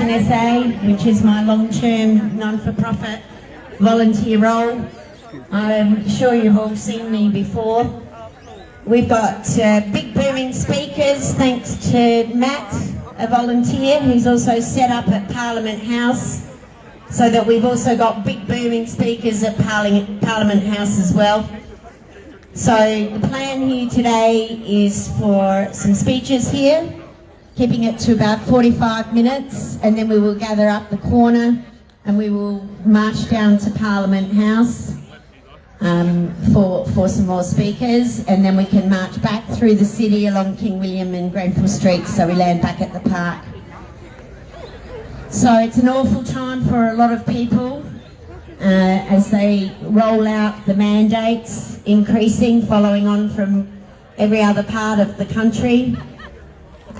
Vaccination SA, which is my long-term non-for-profit volunteer role. I'm sure you've all seen me before. We've got big booming speakers, thanks to Matt, a volunteer, who's also set up at Parliament House, so that we've also got big booming speakers at Parliament House as well. So the plan here today is for some speeches here, keeping it to about 45 minutes, and then we will gather up the corner and we will march down to Parliament House for some more speakers, and then we can march back through the city along King William and Grenfell Street, so we land back at the park. So it's an awful time for a lot of people as they roll out the mandates increasing, following on from every other part of the country.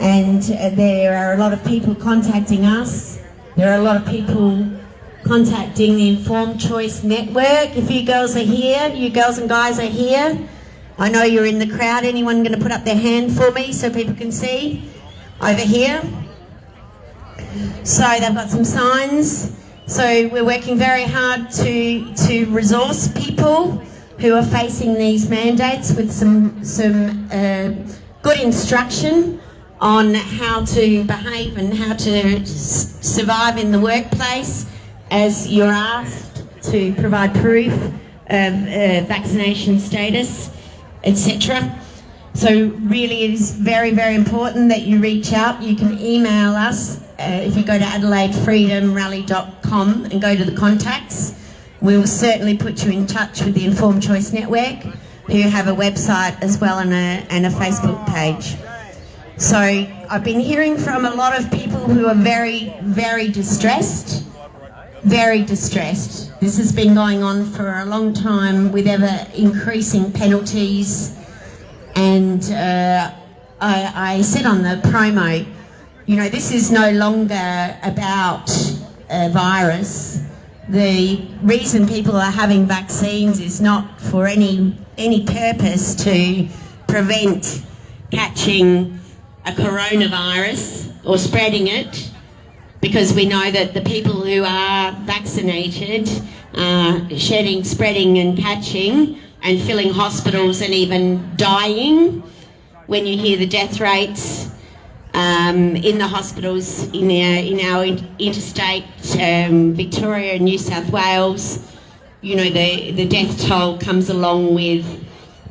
And there are a lot of people contacting us. There are a lot of people contacting the Informed Choice Network. If you girls are here, you girls and guys are here, I know you're in the crowd. Anyone going to put up their hand for me so people can see? Over here. So they've got some signs. So we're working very hard to resource people who are facing these mandates with some good instruction on how to behave and how to survive in the workplace, as you're asked to provide proof of vaccination status, etc. So really it is very, very important that you reach out. You can email us if you go to AdelaideFreedomRally.com and go to the contacts. We will certainly put you in touch with the Informed Choice Network, who have a website as well and a Facebook page. So I've been hearing from a lot of people who are very, very distressed. Very distressed. This has been going on for a long time with ever increasing penalties. And I said on the promo, you know, this is no longer about a virus. The reason people are having vaccines is not for any purpose to prevent catching a coronavirus or spreading it, because we know that the people who are vaccinated are shedding, spreading and catching and filling hospitals and even dying. When you hear the death rates in the hospitals in our interstate, Victoria and New South Wales, you know, the death toll comes along with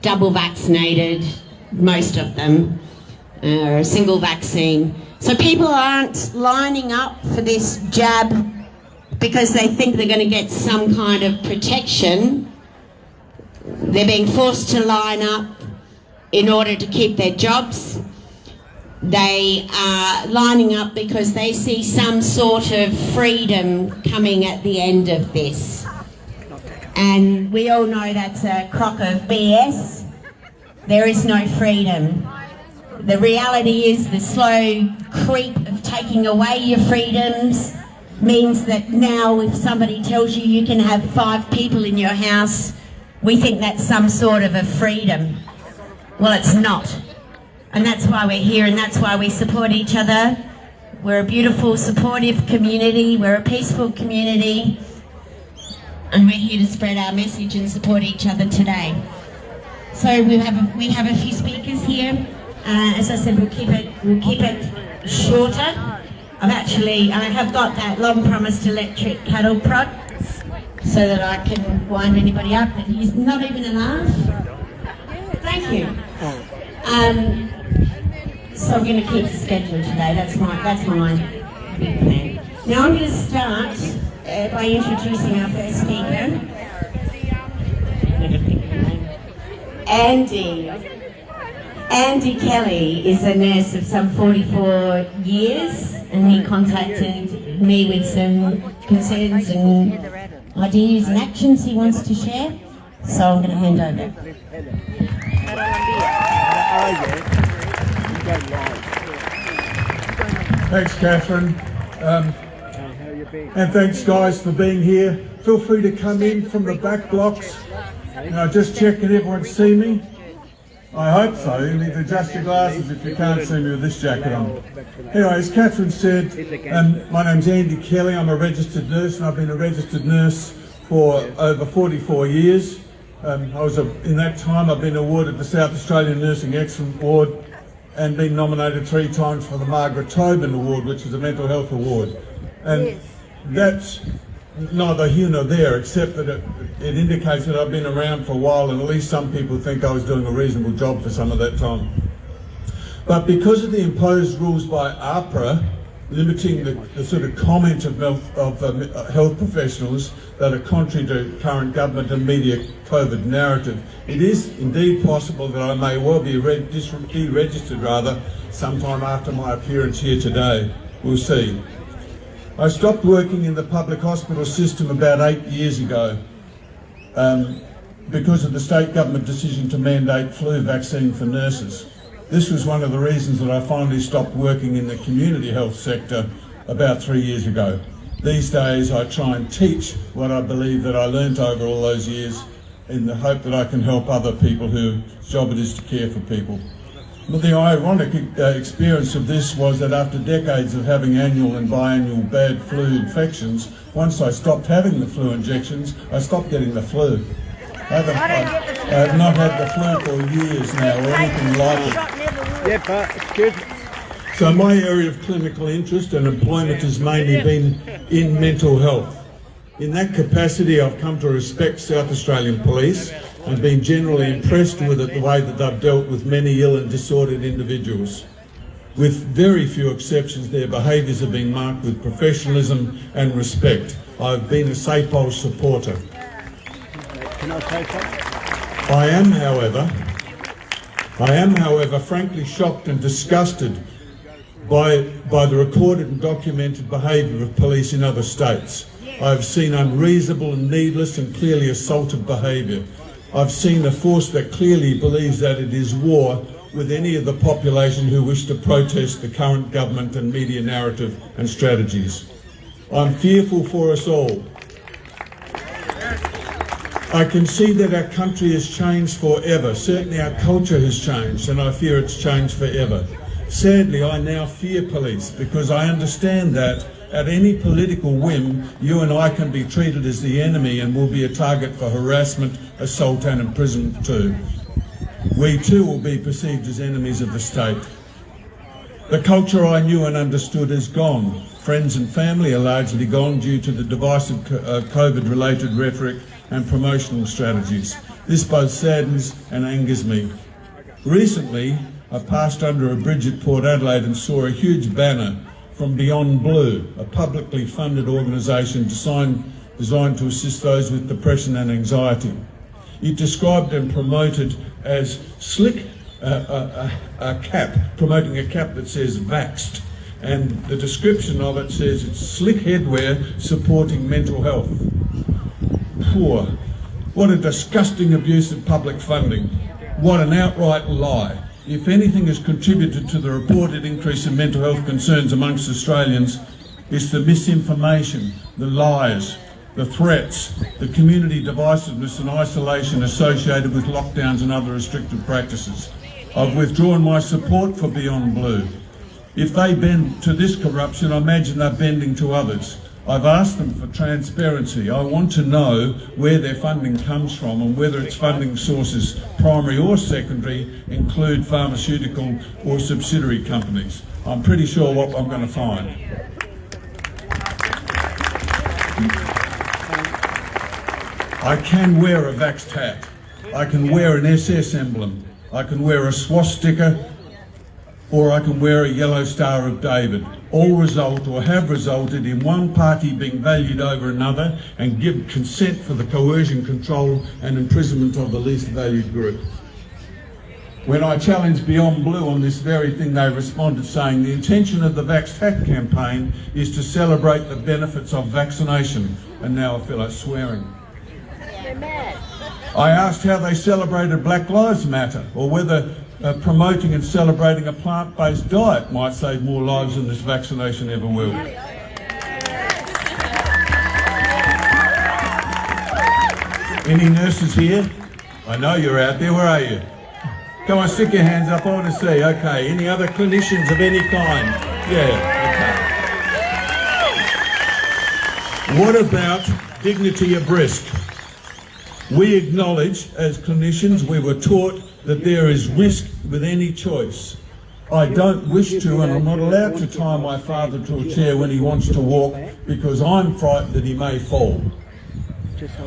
double vaccinated, most of them, or a single vaccine. So people aren't lining up for this jab because they think they're going to get some kind of protection. They're being forced to line up in order to keep their jobs. They are lining up because they see some sort of freedom coming at the end of this. And we all know that's a crock of BS. There is no freedom. The reality is the slow creep of taking away your freedoms means that now if somebody tells you you can have 5 people in your house, we think that's some sort of a freedom. Well, it's not. And that's why we're here, and that's why we support each other. We're a beautiful, supportive community. We're a peaceful community. And we're here to spread our message and support each other today. So we have a few speakers here. As I said, we'll keep it shorter. I have got that long-promised electric cattle prod so that I can wind anybody up. But he's not even an laugh. Thank you. So I'm going to keep the schedule today. That's my big plan. Now I'm going to start by introducing our first speaker, Andy. Andy Kelly is a nurse of some 44 years, and he contacted me with some concerns and ideas and actions he wants to share. So I'm going to hand over. Thanks, Catherine. And thanks, guys, for being here. Feel free to come in from the back blocks. Just check that everyone see me. I hope so. You need to adjust your glasses if you can't see me with this jacket on. Anyway, as Catherine said, my name's Andy Kelly. I'm a registered nurse, and I've been a registered nurse for over 44 years. In that time I've been awarded the South Australian Nursing Excellence Award and been nominated 3 times for the Margaret Tobin Award, which is a mental health award. And that's neither here nor there, except that it indicates that I've been around for a while, and at least some people think I was doing a reasonable job for some of that time. But because of the imposed rules by AHPRA, limiting the sort of comment of health professionals that are contrary to current government and media COVID narrative, it is indeed possible that I may well be deregistered sometime after my appearance here today. We'll see. I stopped working in the public hospital system about 8 years ago because of the state government decision to mandate flu vaccine for nurses. This was one of the reasons that I finally stopped working in the community health sector about 3 years ago. These days I try and teach what I believe that I learnt over all those years in the hope that I can help other people whose job it is to care for people. But the ironic experience of this was that after decades of having annual and biannual bad flu infections, once I stopped having the flu injections, I stopped getting the flu. I have not had the flu for years now, or anything like it. Yeah, but it's good. So my area of clinical interest and employment has mainly been in mental health. In that capacity, I've come to respect South Australian Police and been generally impressed with it, the way that they've dealt with many ill and disordered individuals. With very few exceptions, their behaviours have been marked with professionalism and respect. I've been a SAPOL supporter. Can I say something? I am, however, frankly shocked and disgusted by the recorded and documented behaviour of police in other states. I've seen unreasonable and needless and clearly assaultive behaviour. I've seen a force that clearly believes that it is war with any of the population who wish to protest the current government and media narrative and strategies. I'm fearful for us all. I can see that our country has changed forever. Certainly our culture has changed, and I fear it's changed forever. Sadly, I now fear police because I understand that at any political whim, you and I can be treated as the enemy and will be a target for harassment, assault and imprisonment too. We too will be perceived as enemies of the state. The culture I knew and understood is gone. Friends and family are largely gone due to the divisive COVID-related rhetoric and promotional strategies. This both saddens and angers me. Recently, I passed under a bridge at Port Adelaide and saw a huge banner from Beyond Blue, a publicly funded organisation designed to assist those with depression and anxiety. It described and promoted as slick a cap, promoting a cap that says vaxxed, and the description of it says it's slick headwear supporting mental health. Poor. What a disgusting abuse of public funding. What an outright lie. If anything has contributed to the reported increase in mental health concerns amongst Australians, it's the misinformation, the lies, the threats, the community divisiveness and isolation associated with lockdowns and other restrictive practices. I've withdrawn my support for Beyond Blue. If they bend to this corruption, I imagine they're bending to others. I've asked them for transparency. I want to know where their funding comes from and whether its funding sources, primary or secondary, include pharmaceutical or subsidiary companies. I'm pretty sure what I'm going to find. I can wear a vaxxed hat. I can wear an SS emblem. I can wear a swastika, or I can wear a yellow Star of David. All result or have resulted in one party being valued over another and give consent for the coercion, control and imprisonment of the least valued group. When I challenged Beyond Blue on this very thing, they responded saying the intention of the Vaxxed Hat campaign is to celebrate the benefits of vaccination. And now I feel like swearing. I asked how they celebrated Black Lives Matter, or whether promoting and celebrating a plant-based diet might save more lives than this vaccination ever will. Any nurses here? I know you're out there. Where are you? Come on, stick your hands up. I want to see. Okay. Any other clinicians of any kind? Yeah. Okay. What about dignity at risk? We acknowledge, as clinicians, we were taught that there is risk with any choice. I don't wish to, and I'm not allowed to tie my father to a chair when he wants to walk because I'm frightened that he may fall.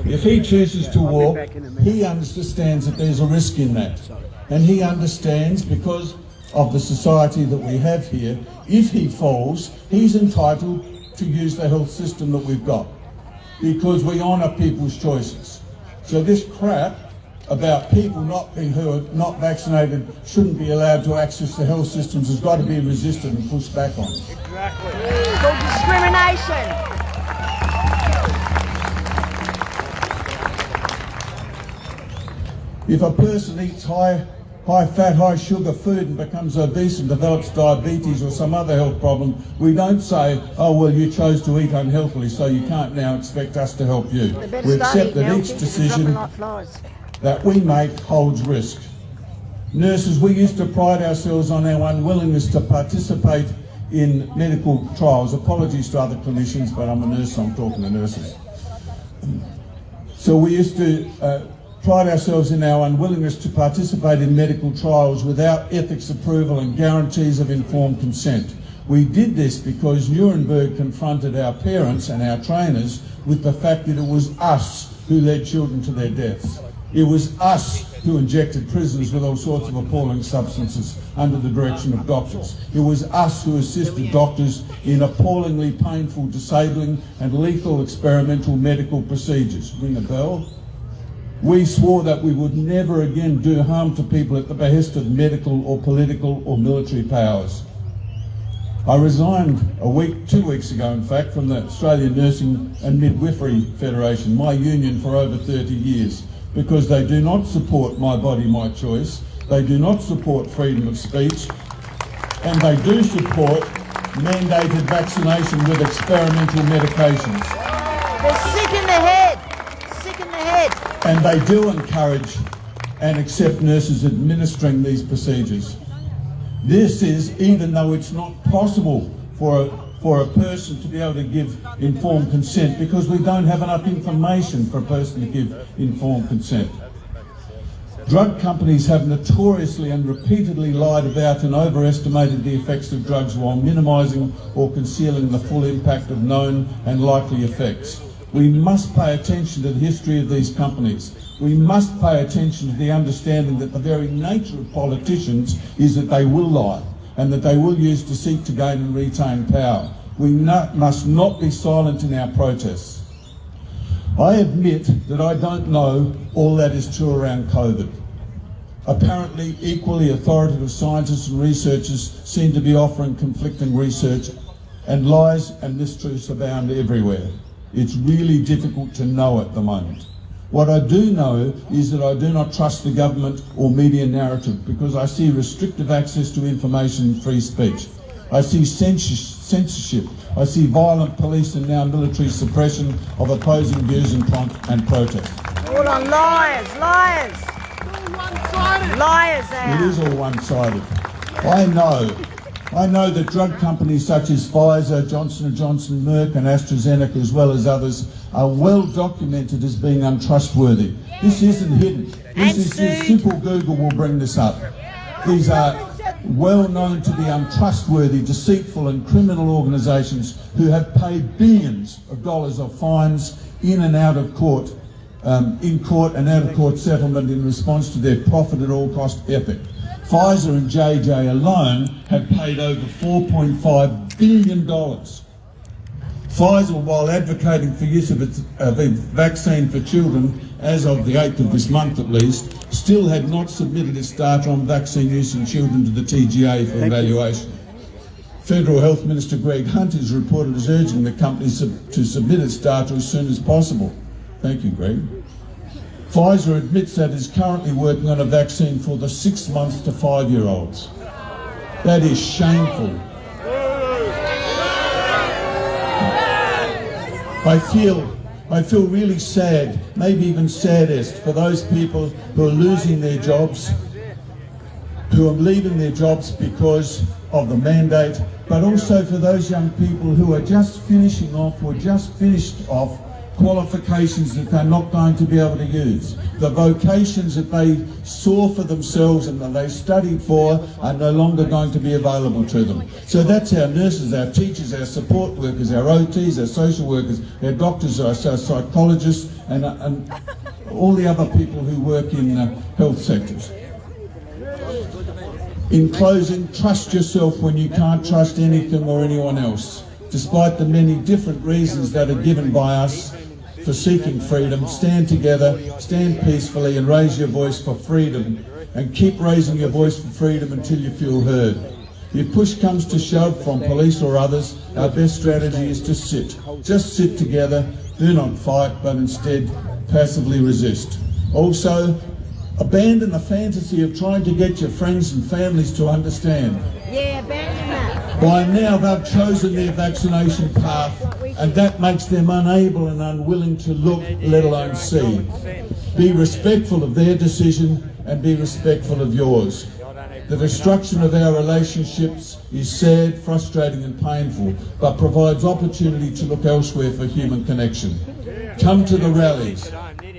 If he chooses to walk, he understands that there's a risk in that. And he understands, because of the society that we have here, if he falls, he's entitled to use the health system that we've got, because we honour people's choices. So this crap about people who are not vaccinated shouldn't be allowed to access the health systems has got to be resisted and pushed back on. Exactly. It's called discrimination. If a person eats high fat, high sugar food and becomes obese and develops diabetes or some other health problem, we don't say, oh well, you chose to eat unhealthily so you can't now expect us to help you. We accept that each decision that we make holds risk. Nurses, we used to pride ourselves on our unwillingness to participate in medical trials. Apologies to other clinicians, but I'm a nurse, so I'm talking to nurses. So we used to pride ourselves in our unwillingness to participate in medical trials without ethics approval and guarantees of informed consent. We did this because Nuremberg confronted our parents and our trainers with the fact that it was us who led children to their deaths. It was us who injected prisoners with all sorts of appalling substances under the direction of doctors. It was us who assisted doctors in appallingly painful, disabling and lethal experimental medical procedures. Ring a bell? We swore that we would never again do harm to people at the behest of medical or political or military powers. I resigned 2 weeks ago, in fact, from the Australian Nursing and Midwifery Federation, my union for over 30 years, because they do not support my body, my choice, they do not support freedom of speech, and they do support mandated vaccination with experimental medications. They're sick in the head. Sick in the head. And they do encourage and accept nurses administering these procedures. This is, even though it's not possible for a person to be able to give informed consent, because we don't have enough information for a person to give informed consent. Drug companies have notoriously and repeatedly lied about and overestimated the effects of drugs while minimising or concealing the full impact of known and likely effects. We must pay attention to the history of these companies. We must pay attention to the understanding that the very nature of politicians is that they will lie and that they will use to seek to gain and retain power. We must not be silent in our protests. I admit that I don't know all that is true around COVID. Apparently, equally authoritative scientists and researchers seem to be offering conflicting research, and lies and mistruths abound everywhere. It's really difficult to know at the moment. What I do know is that I do not trust the government or media narrative, because I see restrictive access to information and free speech. I see censorship. I see violent police and now military suppression of opposing views and protest. All on liars, liars. Liars they It are. is all one-sided. I know that drug companies such as Pfizer, Johnson & Johnson, Merck and AstraZeneca, as well as others, are well documented as being untrustworthy. This isn't hidden. This is simple Google will bring this up. These are well known to be untrustworthy, deceitful and criminal organisations who have paid billions of dollars of fines in and out of court, in court and out of court settlement in response to their profit at all cost ethic. Pfizer and JJ alone have paid over $4.5 billion. Pfizer, while advocating for use of its vaccine for children, as of the 8th of this month at least, still had not submitted its data on vaccine use in children to the TGA for evaluation. Federal Health Minister Greg Hunt is reported as urging the company to submit its data as soon as possible. Thank you, Greg. Pfizer admits that it is currently working on a vaccine for the 6 months to 5-year-olds. That is shameful. I feel really sad, maybe even saddest, for those people who are losing their jobs, who are leaving their jobs because of the mandate, but also for those young people who are just finishing off or just finished off qualifications that they're not going to be able to use. The vocations that they saw for themselves and that they studied for are no longer going to be available to them. So that's our nurses, our teachers, our support workers, our OTs, our social workers, our doctors, our psychologists, and all the other people who work in health sectors. In closing, trust yourself when you can't trust anything or anyone else. Despite the many different reasons that are given by us for seeking freedom, stand together, stand peacefully and raise your voice for freedom, and keep raising your voice for freedom until you feel heard. If push comes to shove from police or others, our best strategy is to sit. Just sit together, do not fight, but instead passively resist. Also, abandon the fantasy of trying to get your friends and families to understand. Yeah, abandon that. By now they've chosen their vaccination path, and that makes them unable and unwilling to look, let alone see. Be respectful of their decision and be respectful of yours. The destruction of our relationships is sad, frustrating and painful, but provides opportunity to look elsewhere for human connection. Come to the rallies.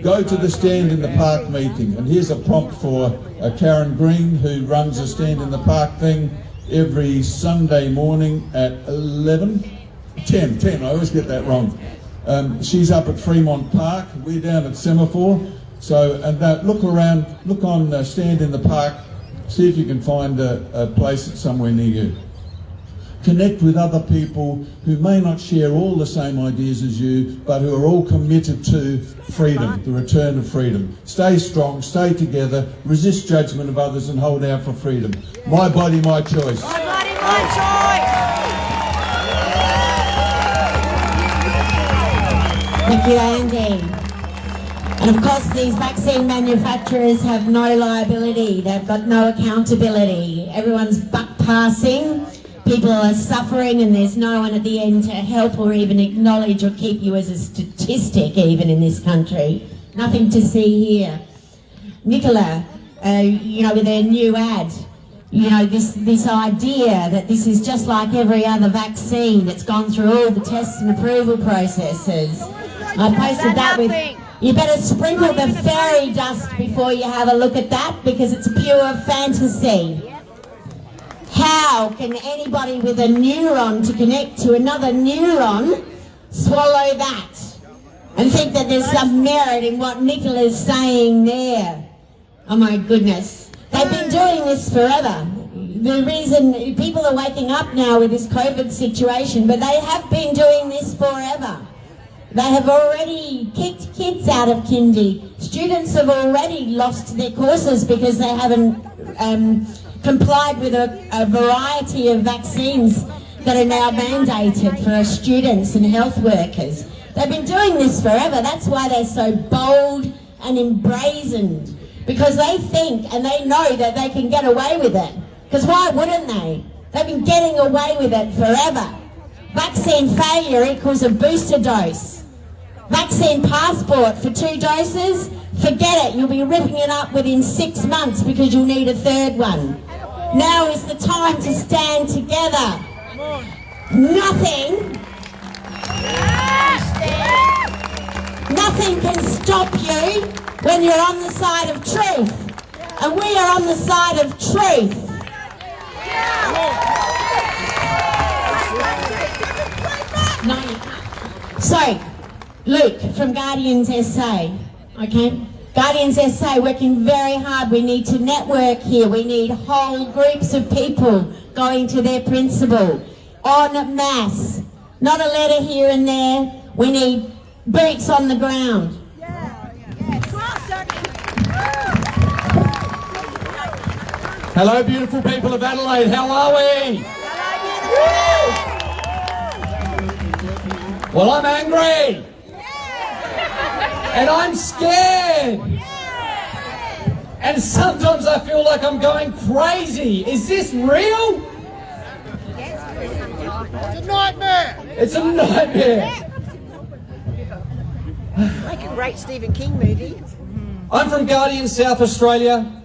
Go to the Stand in the Park meeting. And here's a prompt for Karen Green, who runs a Stand in the Park thing every Sunday morning at 10, I always get that wrong. She's up at Fremont Park, we're down at Semaphore. So, and look around, look on Stand in the Park, see if you can find a place that's somewhere near you. Connect with other people who may not share all the same ideas as you, but who are all committed to freedom, the return of freedom. Stay strong, stay together, resist judgment of others and hold out for freedom. My body, my choice. My body, my choice. Thank you, Andy. And of course, these vaccine manufacturers have no liability. They've got no accountability. Everyone's buck passing. People are suffering and there's no one at the end to help or even acknowledge or keep you as a statistic even in this country. Nothing to see here. Nicola, with their new ad, this idea that this is just like every other vaccine. It's gone through all the tests and approval processes. I posted that with, you better sprinkle the fairy dust before you have a look at that, because it's pure fantasy. How can anybody with a neuron to connect to another neuron swallow that and think that there's some merit in what Nicola's saying there? Oh my goodness. They've been doing this forever. The reason people are waking up now with this COVID situation, but they have been doing this forever. They have already kicked kids out of kindy. Students have already lost their courses because they haven't complied with a variety of vaccines that are now mandated for our students and health workers. They've been doing this forever. That's why they're so bold and embrazened, because they think and they know that they can get away with it. Because why wouldn't they? They've been getting away with it forever. Vaccine failure equals a booster dose. Vaccine passport for 2 doses, forget it. You'll be ripping it up within 6 months because you'll need a 3rd one. Now is the time to stand together. Nothing can stop you when you're on the side of truth. And we are on the side of truth. So, Luke from Guardians SA, okay? Guardians SA working very hard. We need to network here. We need whole groups of people going to their principal en masse. Not a letter here and there. We need boots on the ground. Hello, beautiful people of Adelaide. How are we? Well, I'm angry. And I'm scared. And sometimes I feel like I'm going crazy. Is this real? It's a nightmare. It's a nightmare. Like a great Stephen King movie. I'm from Guardian, South Australia.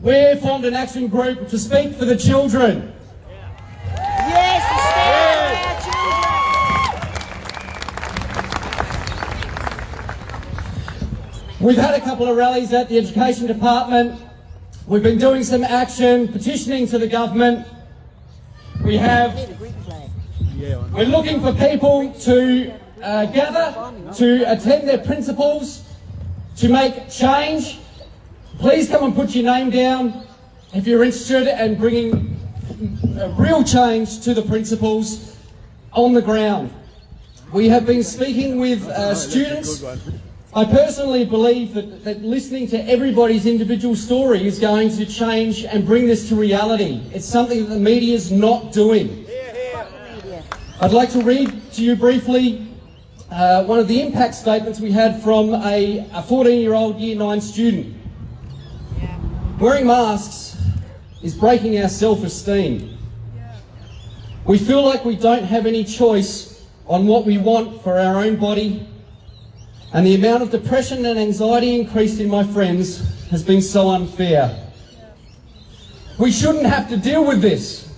we formed an action group to speak for the children. Yes, stand for our children. We've had a couple of rallies at the Education Department. We've been doing some action, petitioning to the government. We're looking for people to gather, to attend their principals, to make change. Please come and put your name down if you're interested in bringing real change to the principals on the ground. We have been speaking with students. I personally believe that listening to everybody's individual story is going to change and bring this to reality. It's something that the media is not doing. I'd like to read to you briefly one of the impact statements we had from a 14-year-old Year 9 student. Wearing masks is breaking our self-esteem. We feel like we don't have any choice on what we want for our own body, and the amount of depression and anxiety increased in my friends has been so unfair. We shouldn't have to deal with this.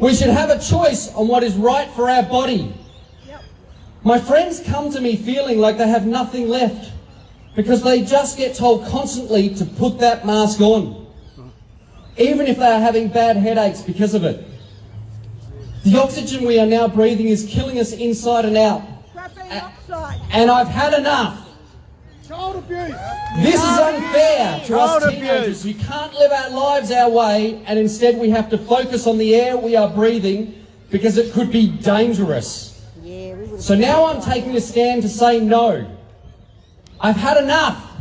We should have a choice on what is right for our body. My friends come to me feeling like they have nothing left because they just get told constantly to put that mask on, even if they are having bad headaches because of it. The oxygen we are now breathing is killing us inside and out. And I've had enough. Child abuse. This is unfair to us teenagers. We can't live our lives our way, and instead we have to focus on the air we are breathing because it could be dangerous. So now I'm taking a stand to say no. I've had enough,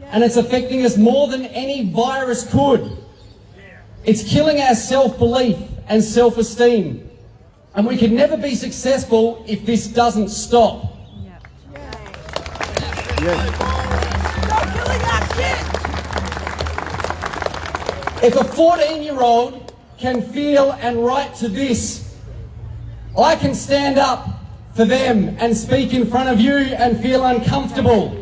and it's affecting us more than any virus could. It's killing our self-belief and self-esteem, and we can never be successful if this doesn't stop. If a 14-year-old can feel and write to this, I can stand up for them and speak in front of you and feel uncomfortable.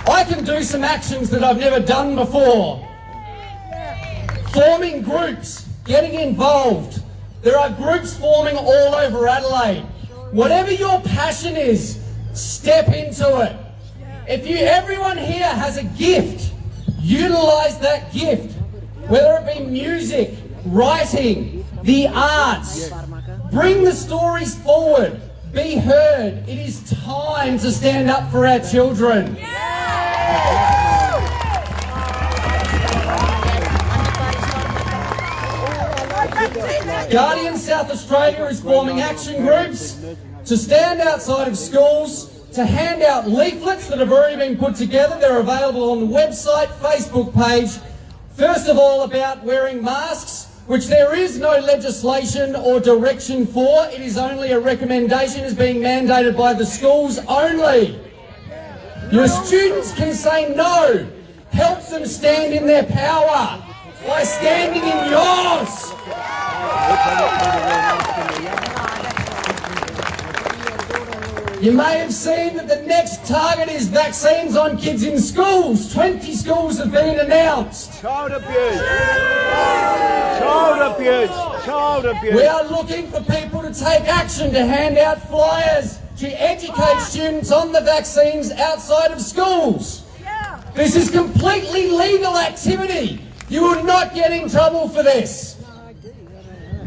I can do some actions that I've never done before. Forming groups, getting involved. There are groups forming all over Adelaide. Whatever your passion is, step into it. If everyone here has a gift, utilise that gift. Whether it be music, writing, the arts. Bring the stories forward. Be heard. It is time to stand up for our children. Guardian South Australia is forming action groups to stand outside of schools, to hand out leaflets that have already been put together. They're available on the website, Facebook page. First of all, about wearing masks, which there is no legislation or direction for. It is only a recommendation, is being mandated by the schools only. Your students can say no. Help them stand in their power by standing in yours. You may have seen that the next target is vaccines on kids in schools. 20 schools have been announced. Child abuse. Child abuse. Child abuse. We are looking for people to take action to hand out flyers to educate students on the vaccines outside of schools. This is completely legal activity. You will not get in trouble for this.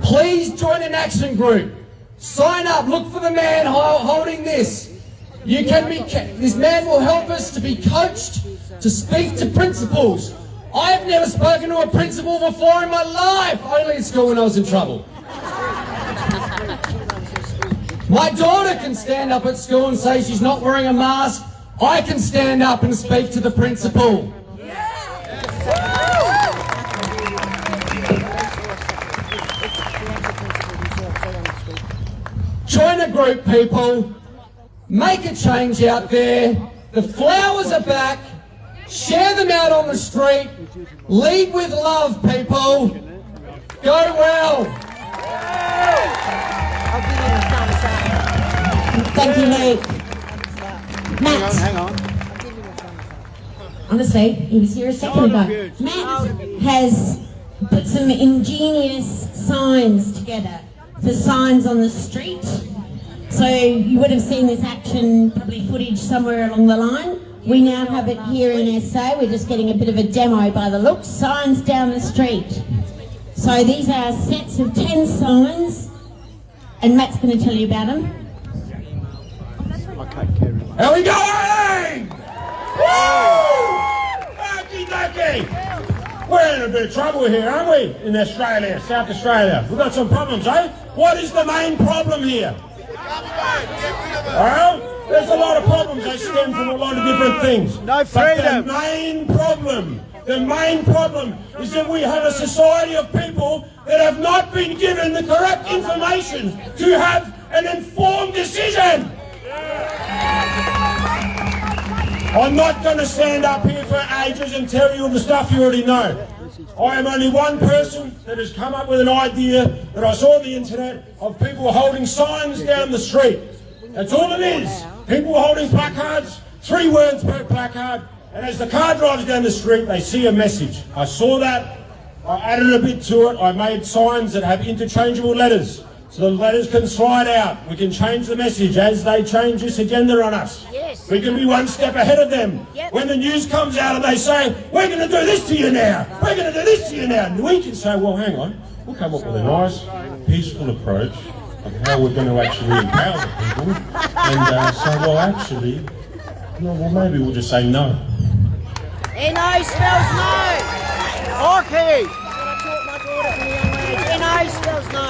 Please join an action group. Sign up. Look for the man holding this. You can be. This man will help us to be coached, to speak to principals. I've never spoken to a principal before in my life. Only at school when I was in trouble. My daughter can stand up at school and say she's not wearing a mask. I can stand up and speak to the principal. Join a group, people. Make a change out there. The flowers are back. Share them out on the street. Lead with love, people. Go well. Thank you, Luke. Matt. Hang on. Honestly, he was here a second ago. Matt has put some ingenious signs together for signs on the street. So you would have seen this action, probably footage somewhere along the line. We now have it here in SA. We're just getting a bit of a demo by the looks. Signs down the street. So these are sets of 10 signs, and Matt's going to tell you about them. How we going? Woo! Okie dokie! We're in a bit of trouble here, aren't we? In Australia, South Australia. We've got some problems, eh? What is the main problem here? Well, there's a lot of problems that stem from a lot of different things. No freedom. But the main problem is that we have a society of people that have not been given the correct information to have an informed decision. I'm not going to stand up here for ages and tell you the stuff you already know. I am only one person that has come up with an idea that I saw on the internet of people holding signs down the street. That's all it is. People holding placards, 3 words per placard, and as the car drives down the street, they see a message. I saw that, I added a bit to it, I made signs that have interchangeable letters. So the letters can slide out. We can change the message as they change this agenda on us. Yes. We can be one step ahead of them. Yep. When the news comes out and they say, we're going to do this to you now, we're going to do this to you now, and we can say, well, hang on, we'll come up with a nice, peaceful approach of how we're going to actually empower the people and say, well, actually, no, well, maybe we'll just say no. NO spells no. Hockey! NO spells no.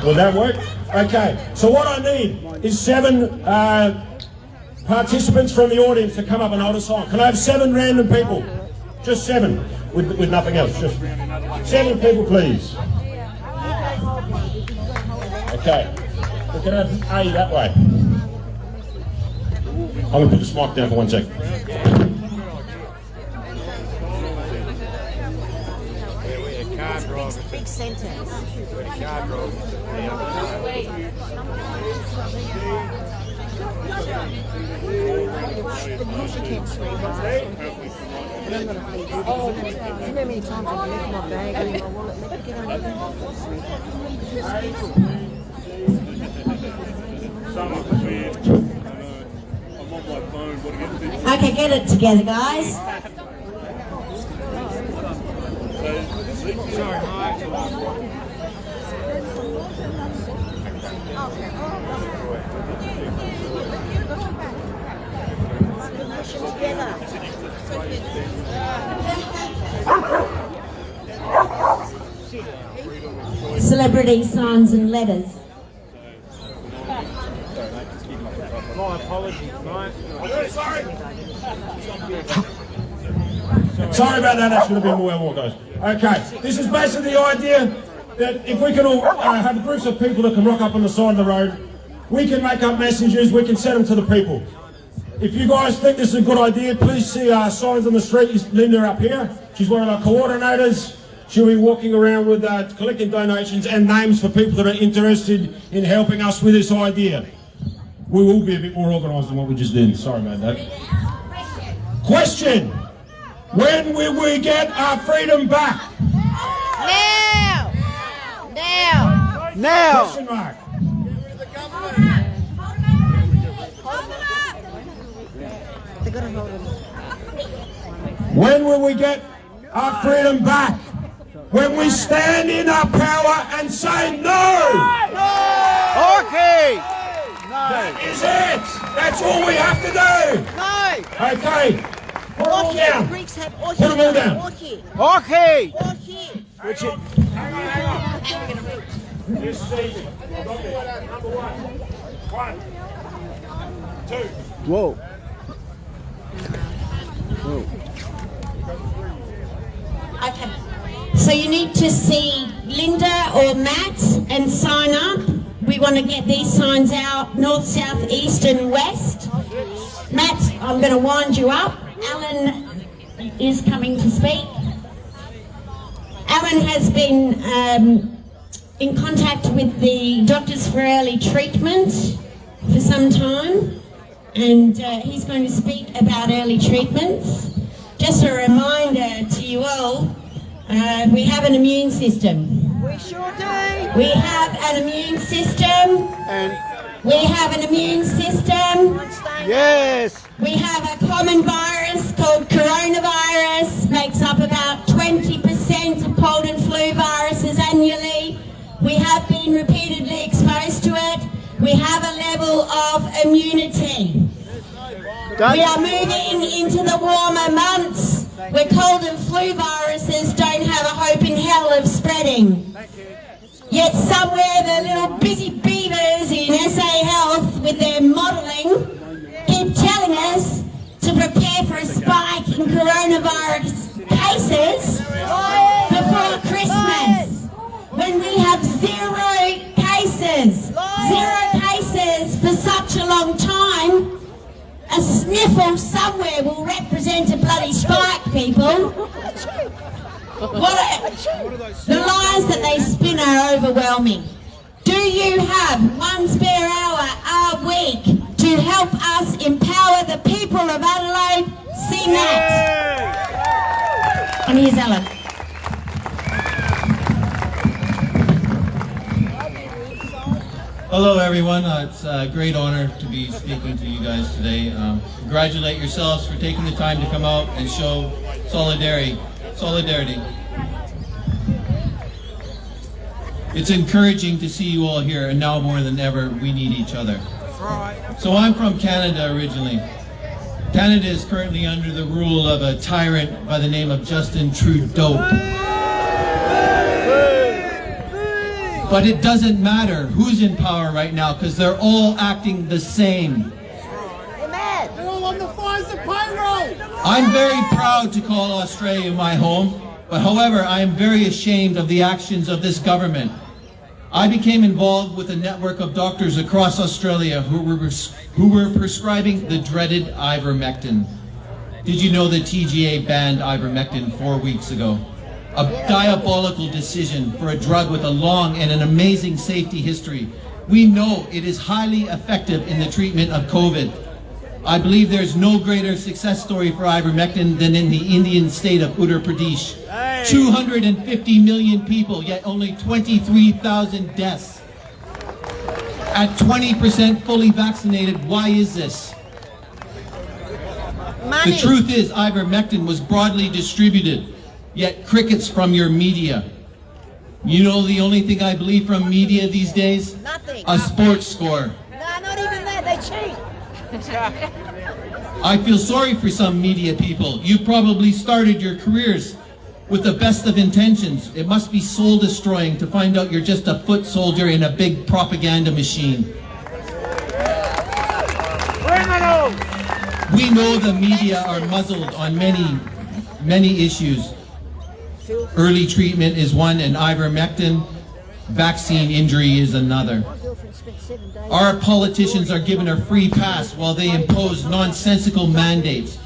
Will that work? Okay, so what I need is 7 participants from the audience to come up and hold a sign. Can I have 7 random people? Just 7, with nothing else. Just 7 people, please. Okay, we can have A that way. I'm going to put this mic down for 1 sec. Big sentence. You know how many times I've left my bag in my wallet? Let me get on Okay, get it together, guys. Celebrity signs and letters. My apologies, mate. Sorry about that, that should have been more guys. Okay, this is basically the idea that if we can all have groups of people that can rock up on the side of the road, we can make up messages, we can send them to the people. If you guys think this is a good idea, please see our signs on the street. Linda up here, she's one of our coordinators. She'll be walking around with collecting donations and names for people that are interested in helping us with this idea. We will be a bit more organised than what we just did. Sorry about that. Question. When will we get our freedom back? Now! Now! Now! Question mark. They're gonna hold them. When will we get our freedom back? When we stand in our power and say no! Hockey! That is it! That's all we have to do! No! Okay, put them all The down. Greeks have Put them all down. Hockey! Orchid. This season, number 1. 1, 2. Whoa. Okay. So you need to see Linda or Matt and sign up. We want to get these signs out north, south, east and west. Matt, I'm going to wind you up. Alan is coming to speak. Alan has been in contact with the Doctors for Early Treatment for some time, and he's going to speak about early treatments. just a reminder to you all, we have an immune system. We sure do. We have an immune system. And We have an immune system. yes. We have a common virus called coronavirus, makes up about 20% of cold and flu viruses annually. We have been repeatedly exposed to it. We have a level of immunity. We are moving into the warmer months where cold and flu viruses don't have a hope in hell of spreading. Yet somewhere the little busy beavers in SA Health with their modelling keep telling us to prepare for a spike in coronavirus cases before Christmas, when we have zero cases for such a long time. A sniffle somewhere will represent a bloody spike, people. The lies that they spin are overwhelming. Do you have one spare hour a week to help us empower the people of Adelaide? See that. And here's Ellen. Hello everyone, it's a great honor to be speaking to you guys today. Congratulate yourselves for taking the time to come out and show solidarity. It's encouraging to see you all here, and now more than ever, we need each other. So I'm from Canada originally. Canada is currently under the rule of a tyrant by the name of Justin Trudeau. But it doesn't matter who's in power right now, because they're all acting the same. They're all on the Pfizer payroll. I'm very proud to call Australia my home, but however, I am very ashamed of the actions of this government. I became involved with a network of doctors across Australia who were prescribing the dreaded ivermectin. Did you know the TGA banned ivermectin 4 weeks ago? A diabolical decision for a drug with a long and an amazing safety history. We know it is highly effective in the treatment of COVID. I believe there's no greater success story for ivermectin than in the Indian state of Uttar Pradesh. 250 million people, yet only 23,000 deaths. At 20% fully vaccinated, why is this? The truth is, ivermectin was broadly distributed, yet crickets from your media. You know the only thing I believe from media these days? Nothing. A sports score. No, not even that. They cheat. I feel sorry for some media people. You probably started your careers with the best of intentions. It must be soul destroying to find out you're just a foot soldier in a big propaganda machine. Criminals. We know the media are muzzled on many issues. Early treatment is one, and ivermectin vaccine injury is another. Our politicians are given a free pass while they impose nonsensical mandates.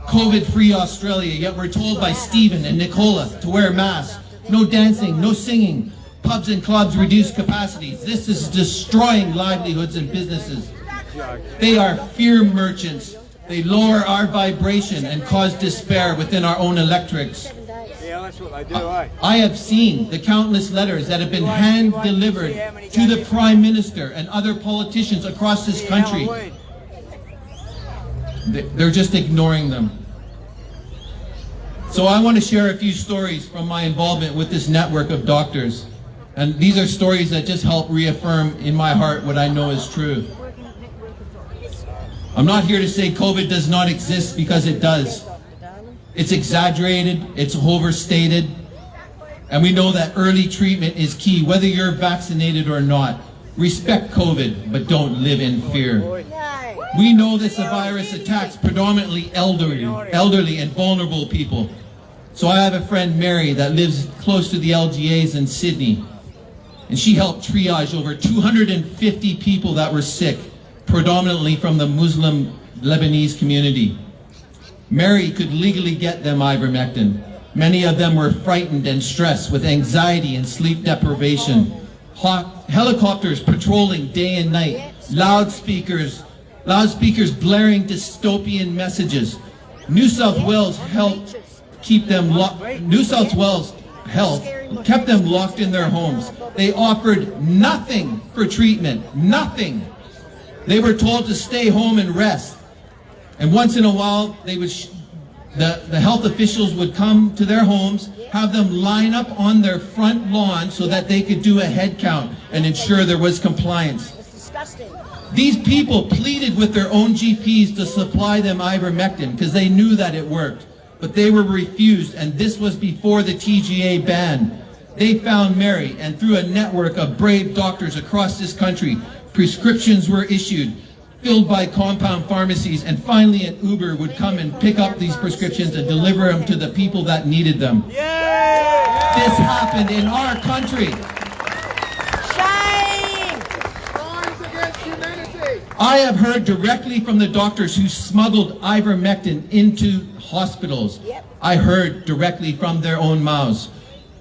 COVID-free Australia, yet we're told by Stephen and Nicola to wear masks. No dancing, no singing. Pubs and clubs reduce capacities. This is destroying livelihoods and businesses. They are fear merchants. They lower our vibration and cause despair within our own electorates. Yeah, that's what they do, eh? I have seen the countless letters that have been hand-delivered to the Prime Minister and other politicians across this country. They're just ignoring them. So I want to share a few stories from my involvement with this network of doctors. And these are stories that just help reaffirm in my heart what I know is true. I'm not here to say COVID does not exist, because it does. It's exaggerated, it's overstated, and we know that early treatment is key, whether you're vaccinated or not. Respect COVID, but don't live in fear. We know this virus attacks predominantly elderly and vulnerable people. So I have a friend, Mary, that lives close to the LGAs in Sydney, and she helped triage over 250 people that were sick, predominantly from the Muslim Lebanese community. Mary could legally get them ivermectin. Many of them were frightened and stressed with anxiety and sleep deprivation. Helicopters patrolling day and night, loudspeakers blaring dystopian messages. New South Wales helped keep them New South Wales Health kept them locked in their homes. They offered nothing for treatment, nothing. They were told to stay home and rest. And once in a while, they would the health officials would come to their homes, have them line up on their front lawn so that they could do a head count and ensure there was compliance. These people pleaded with their own GPs to supply them ivermectin because they knew that it worked. But they were refused, and this was before the TGA ban. They found Mary, and through a network of brave doctors across this country, prescriptions were issued, filled by compound pharmacies, and finally an Uber would come and pick up these prescriptions and deliver them to the people that needed them. This happened in our country. I have heard directly from the doctors who smuggled ivermectin into hospitals. I heard directly from their own mouths.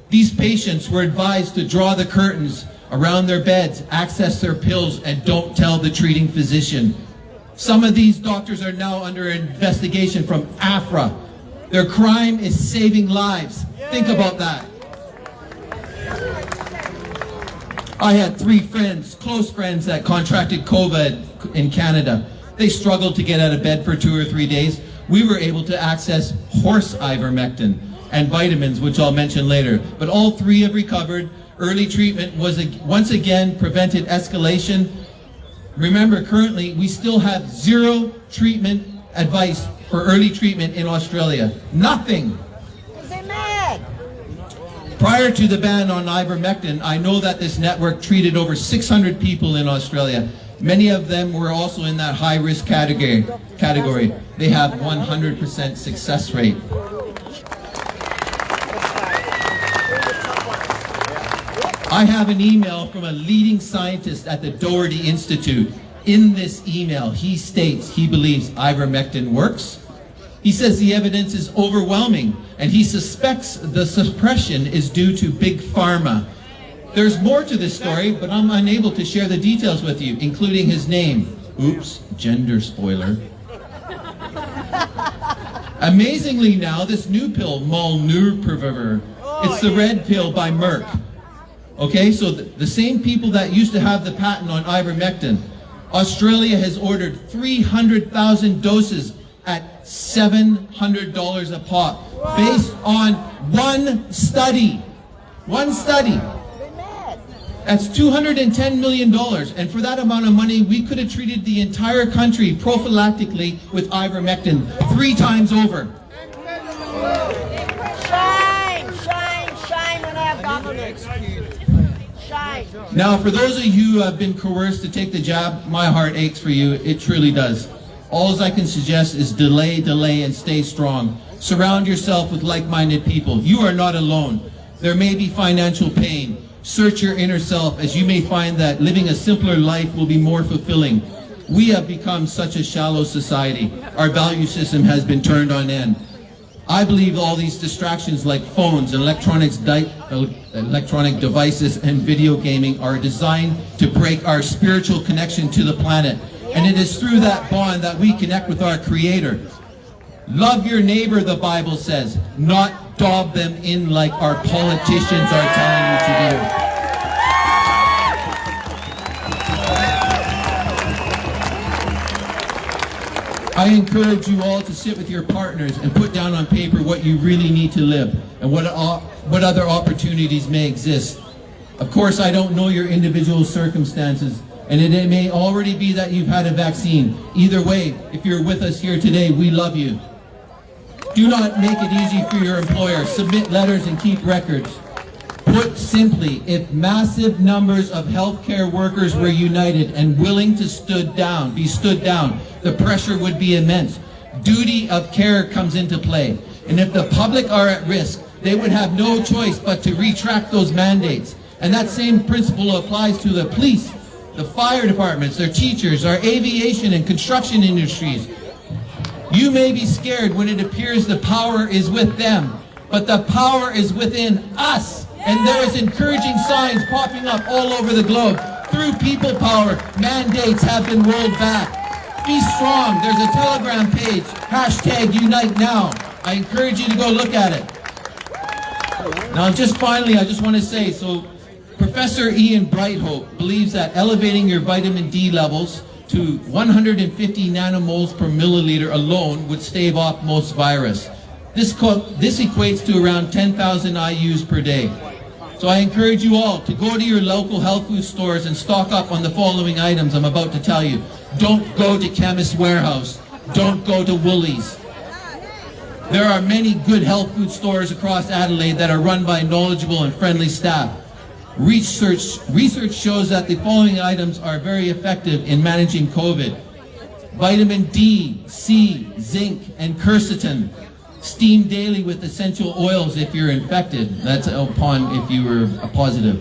These patients were advised to draw the curtains around their beds, access their pills, and don't tell the treating physician. Some of these doctors are now under investigation from AFRA. Their crime is saving lives. Think about that. I had 3 friends, close friends, that contracted COVID in Canada. They struggled to get out of bed for 2 or 3 days. We were able to access horse ivermectin and vitamins, which I'll mention later. But all 3 have recovered. Early treatment was once again prevented escalation. Remember, currently we still have 0 treatment advice for early treatment in Australia. Nothing. Prior to the ban on ivermectin, I know that this network treated over 600 people in Australia. Many of them were also in that high-risk category. They have 100% success rate. I have an email from a leading scientist at the Doherty Institute. In this email, he states he believes ivermectin works. He says the evidence is overwhelming, and he suspects the suppression is due to big pharma. There's more to this story, but I'm unable to share the details with you, including his name. Oops, gender spoiler. Amazingly now, this new pill, Molnupiravir, it's the red pill by Merck. Okay, so the same people that used to have the patent on ivermectin, Australia has ordered 300,000 doses at $700 a pop, based on one study. One study. That's $210 million, and for that amount of money, we could have treated the entire country prophylactically with ivermectin 3 times over. Shame on our government. Shame. Now, for those of you who have been coerced to take the jab, my heart aches for you. It truly does. All I can suggest is delay, and stay strong. Surround yourself with like-minded people. You are not alone. There may be financial pain. Search your inner self, as you may find that living a simpler life will be more fulfilling. We have become such a shallow society. Our value system has been turned on end. I believe all these distractions like phones, electronic devices, and video gaming are designed to break our spiritual connection to the planet. And it is through that bond that we connect with our Creator. Love your neighbor, the Bible says, not dob them in like our politicians are telling you to do. I encourage you all to sit with your partners and put down on paper what you really need to live and what other opportunities may exist. Of course, I don't know your individual circumstances, and it may already be that you've had a vaccine. Either way, if you're with us here today, we love you. Do not make it easy for your employer. Submit letters and keep records. Put simply, if massive numbers of healthcare workers were united and willing to be stood down, the pressure would be immense. Duty of care comes into play. And if the public are at risk, they would have no choice but to retract those mandates. And that same principle applies to the police, the fire departments, their teachers, our aviation and construction industries. You may be scared when it appears the power is with them, but the power is within us. And there is encouraging signs popping up all over the globe. Through people power, mandates have been rolled back. be strong. There's a Telegram page, #UniteNow. I encourage you to go look at it. Now, just finally, I just want to say, so Professor Ian Brighthope believes that elevating your vitamin D levels to 150 nanomoles per milliliter alone would stave off most virus. This equates to around 10,000 IUs per day. So I encourage you all to go to your local health food stores and stock up on the following items I'm about to tell you. Don't go to Chemist Warehouse. Don't go to Woolies. There are many good health food stores across Adelaide that are run by knowledgeable and friendly staff. Research shows that the following items are very effective in managing COVID. Vitamin D, C, zinc, and quercetin. Steam daily with essential oils if you're infected. That's upon if you were positive.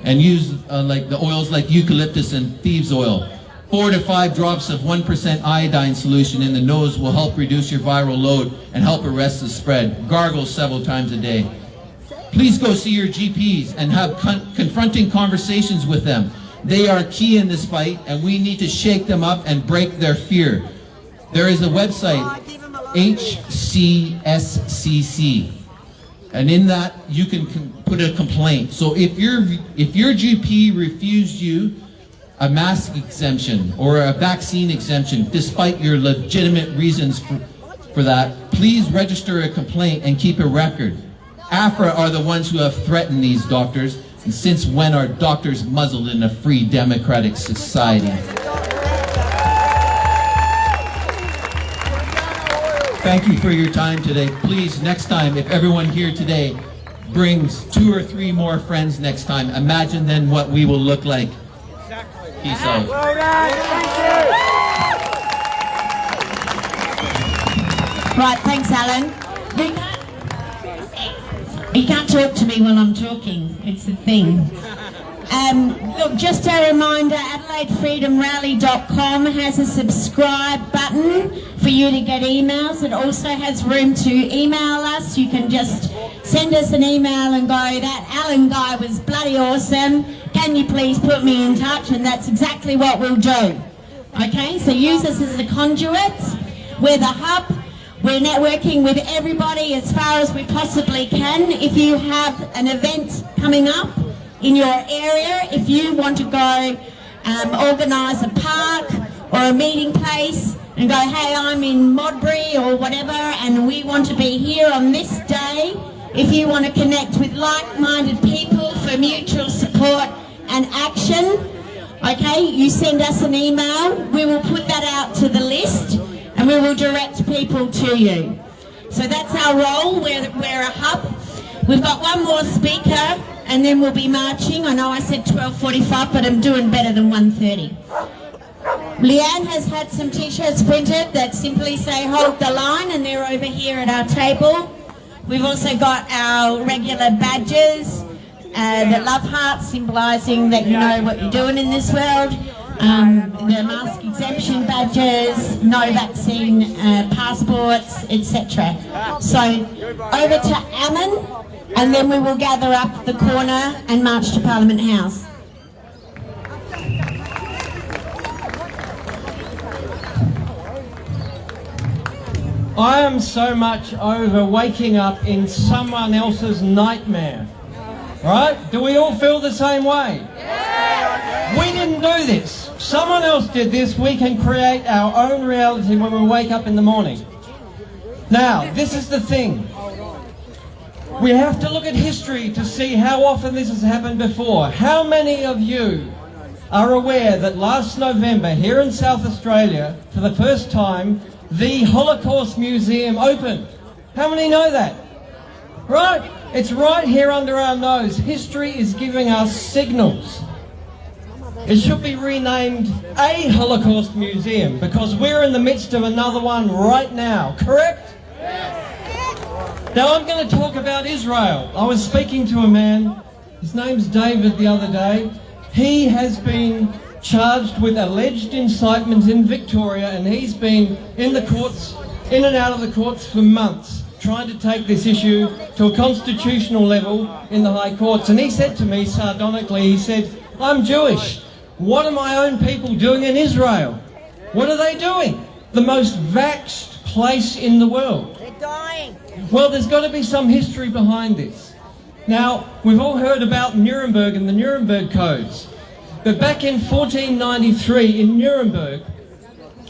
And use like the oils like eucalyptus and thieves oil. 4 to 5 drops of 1% iodine solution in the nose will help reduce your viral load and help arrest the spread. Gargle several times a day. Please go see your GPs and have confronting conversations with them. They are key in this fight, and we need to shake them up and break their fear. There is a website, HCSCC, and in that you can put a complaint. So if your GP refused you a mask exemption or a vaccine exemption, despite your legitimate reasons for that, please register a complaint and keep a record. AFRA are the ones who have threatened these doctors, and since when are doctors muzzled in a free democratic society? Thank you for your time today. Please, next time, if everyone here today brings 2 or 3 more friends next time, imagine then what we will look like. Peace out. Right, thanks, Alan. You can't talk to me while I'm talking. It's the thing. Look, just a reminder, AdelaideFreedomRally.com has a subscribe button for you to get emails. It also has room to email us. You can just send us an email and go, that Alan guy was bloody awesome. Can you please put me in touch? And that's exactly what we'll do. Okay, so use us as the conduits. We're the hub. We're networking with everybody as far as we possibly can. If you have an event coming up in your area, if you want to go organise a park or a meeting place and go, hey, I'm in Modbury or whatever, and we want to be here on this day, if you want to connect with like-minded people for mutual support and action, okay, you send us an email. We will put that out to the list and we will direct people to you. So that's our role. We're a hub. We've got one more speaker and then we'll be marching. I know I said 12:45, but I'm doing better than 1:30. Leanne has had some t-shirts printed that simply say hold the line, and they're over here at our table. We've also got our regular badges, the love hearts symbolising that you know what you're doing in this world. The mask exemption badges, no vaccine passports, etc. So over to Ammon, and then we will gather up the corner and march to Parliament House. I am so much over waking up in someone else's nightmare. Right? Do we all feel the same way? We didn't do this. Someone else did this. We can create our own reality when we wake up in the morning. Now, this is the thing. We have to look at history to see how often this has happened before. How many of you are aware that last November here in South Australia, for the first time, the Holocaust Museum opened? How many know that? Right? It's right here under our nose. History is giving us signals. It should be renamed a Holocaust Museum because we're in the midst of another one right now, correct? Now I'm going to talk about Israel. I was speaking to a man, his name's David, the other day. He has been charged with alleged incitement in Victoria, and he's been in the courts, in and out of the courts for months, trying to take this issue to a constitutional level in the High Courts. And he said to me sardonically, he said, I'm Jewish. What are my own people doing in Israel? What are they doing? The most vaxxed place in the world. They're dying. Well, there's got to be some history behind this. Now, we've all heard about Nuremberg and the Nuremberg Codes. But back in 1493 in Nuremberg,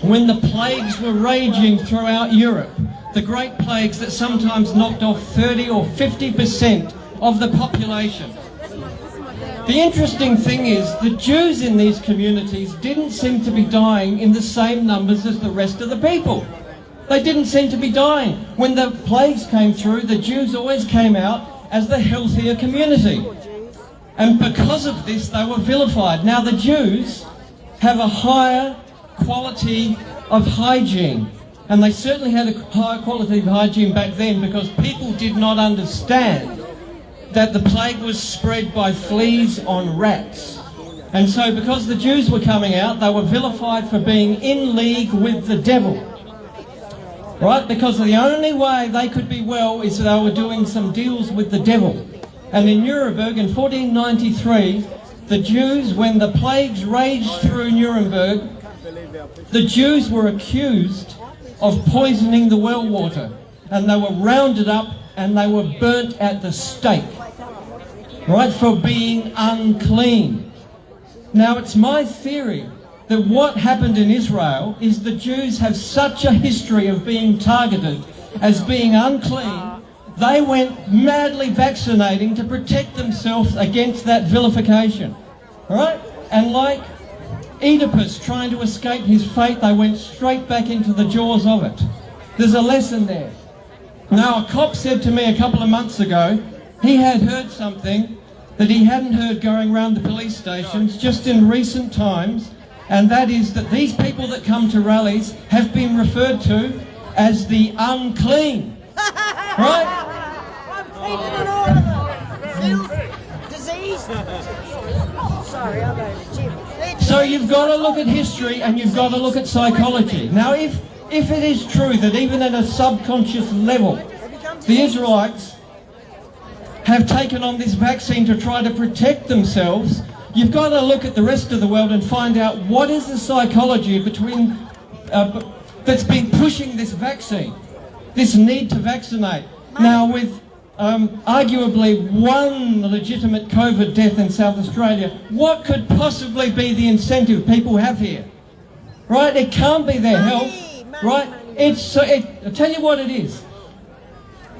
when the plagues were raging throughout Europe, the great plagues that sometimes knocked off 30 or 50% of the population. The interesting thing is the Jews in these communities didn't seem to be dying in the same numbers as the rest of the people. They didn't seem to be dying. When the plagues came through, the Jews always came out as the healthier community. And because of this, they were vilified. Now, the Jews have a higher quality of hygiene. And they certainly had a higher quality of hygiene back then because people did not understand that the plague was spread by fleas on rats. And so because the Jews were coming out, they were vilified for being in league with the devil. Right? Because the only way they could be well is that they were doing some deals with the devil. And in Nuremberg in 1493, the Jews, when the plagues raged through Nuremberg, the Jews were accused of poisoning the well water, and they were rounded up and they were burnt at the stake, right, for being unclean. Now, it's my theory that what happened in Israel is the Jews have such a history of being targeted as being unclean, they went madly vaccinating to protect themselves against that vilification, right? And like Oedipus trying to escape his fate, they went straight back into the jaws of it. There's a lesson there. Now, a cop said to me a couple of months ago, he had heard something that he hadn't heard going around the police stations just in recent times, and that is that these people that come to rallies have been referred to as the unclean. Right? Unclean and all of them. Filth, disease. Sorry, I'm going to the gym. So you've got to look at history and you've got to look at psychology. Now, if it is true that even at a subconscious level, the Israelites have taken on this vaccine to try to protect themselves, you've got to look at the rest of the world and find out what is the psychology between that's been pushing this vaccine, this need to vaccinate. Now, with arguably one legitimate COVID death in South Australia, what could possibly be the incentive people have here? Right? It can't be their health, right? I'll tell you what it is.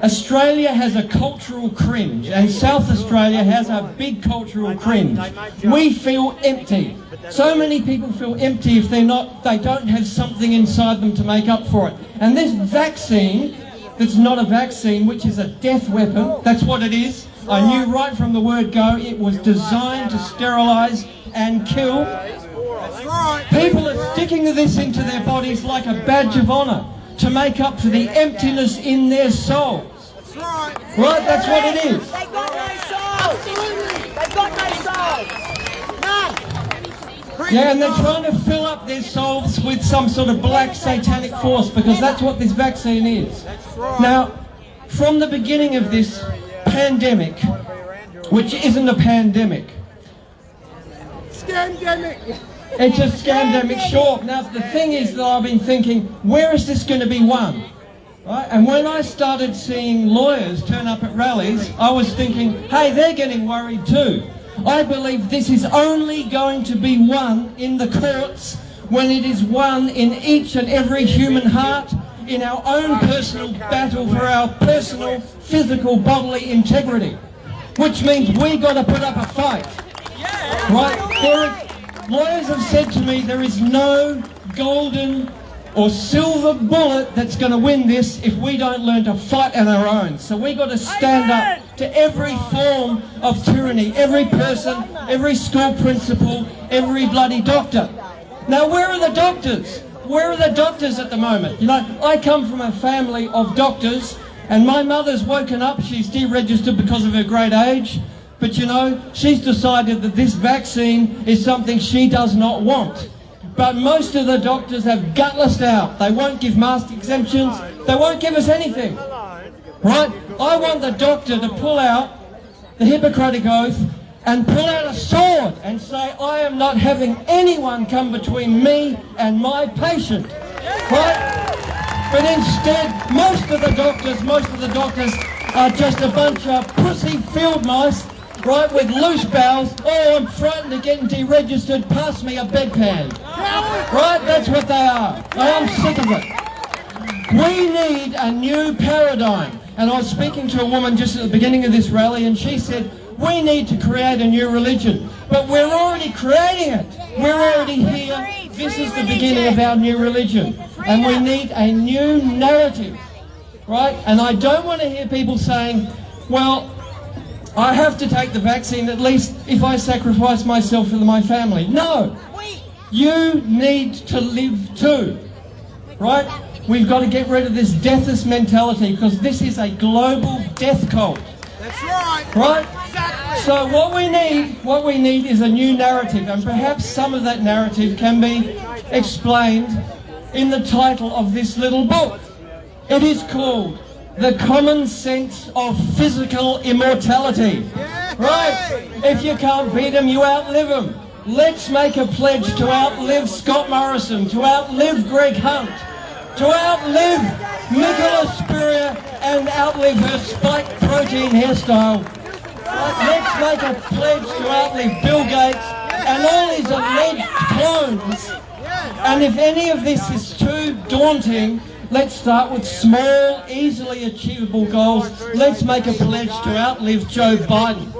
Australia has a cultural cringe, and South Australia has a big cultural cringe. We feel empty. So many people feel empty if they don't have something inside them to make up for it. And this vaccine, that's not a vaccine, which is a death weapon, that's what it is. I knew right from the word go, it was designed to sterilise and kill. People are sticking this into their bodies like a badge of honour to make up for the emptiness in their souls. Right, that's what it is. They got no souls. They got no souls. None. Yeah, and they're trying to fill up their souls with some sort of black satanic force, because that's what this vaccine is. Now, from the beginning of this pandemic, which isn't a pandemic, it's a scamdemic, sure. Now, the thing is that I've been thinking, where is this going to be won? Right? And when I started seeing lawyers turn up at rallies, I was thinking, hey, they're getting worried too. I believe this is only going to be won in the courts when it is won in each and every human heart, in our own personal battle for our personal, physical, bodily integrity. Which means we got to put up a fight. Right? Lawyers have said to me there is no golden or silver bullet that's going to win this if we don't learn to fight on our own. So we got to stand up to every form of tyranny, every person, every school principal, every bloody doctor. Now, where are the doctors? Where are the doctors at the moment? You know, I come from a family of doctors, and my mother's woken up. She's deregistered because of her great age. But you know, she's decided that this vaccine is something she does not want. But most of the doctors have gutless out. They won't give mask exemptions. They won't give us anything. Right? I want the doctor to pull out the Hippocratic Oath and pull out a sword and say, I am not having anyone come between me and my patient, right? But instead, most of the doctors are just a bunch of pussy field mice, right, with loose bowels. Oh, I'm frightened of getting deregistered, pass me a bedpan. Right, that's what they are. I'm sick of it. We need a new paradigm. And I was speaking to a woman just at the beginning of this rally, and she said, we need to create a new religion. But we're already creating it. We're already here. This is the beginning of our new religion. And we need a new narrative, right? And I don't want to hear people saying, well, I have to take the vaccine at least if I sacrifice myself for my family. No. You need to live too, right? We've got to get rid of this deathless mentality, because this is a global death cult. That's right. Right? Exactly. So what we need is a new narrative, and perhaps some of that narrative can be explained in the title of this little book. It is called The Common Sense of Physical Immortality. Right? If you can't beat them, you outlive them. Let's make a pledge to outlive Scott Morrison, to outlive Greg Hunt, to outlive Nicola Spurrier, and outlive her spike protein hairstyle. Let's make a pledge to outlive Bill Gates and all his alleged clones. And if any of this is too daunting, let's start with small, easily achievable goals. Let's make a pledge to outlive Joe Biden.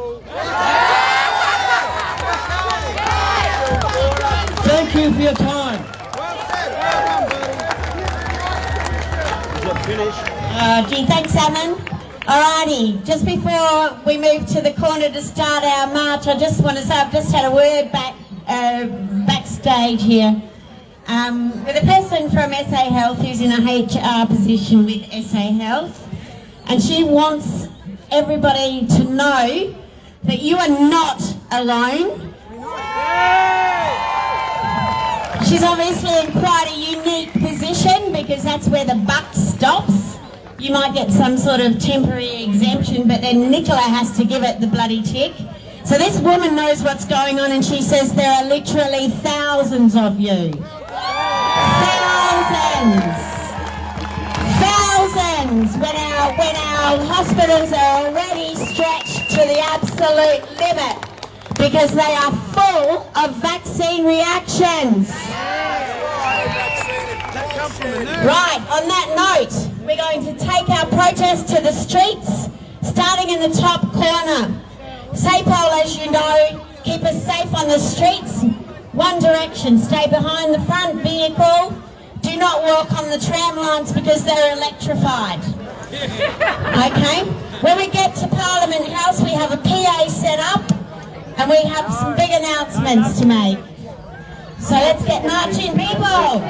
Thank you for your time. Gee, thanks, Alan. Alrighty, just before we move to the corner to start our march, I just want to say I've just had a word backstage here with a person from SA Health who's in a HR position with SA Health, and she wants everybody to know that you are not alone. She's obviously in quite a unique position because that's where the buck stops. You might get some sort of temporary exemption, but then Nicola has to give it the bloody tick. So this woman knows what's going on, and she says there are literally thousands of you. Thousands! When our hospitals are already stretched to the absolute limit because they are full of vaccine reactions. Right, on that note, we're going to take our protest to the streets, starting in the top corner. SAPOL, as you know, keep us safe on the streets. One direction, stay behind the front vehicle. Do not walk on the tram lines because they're electrified. Okay? When we get to Parliament House, we have a PA set up and we have some big announcements to make. So let's get marching, people.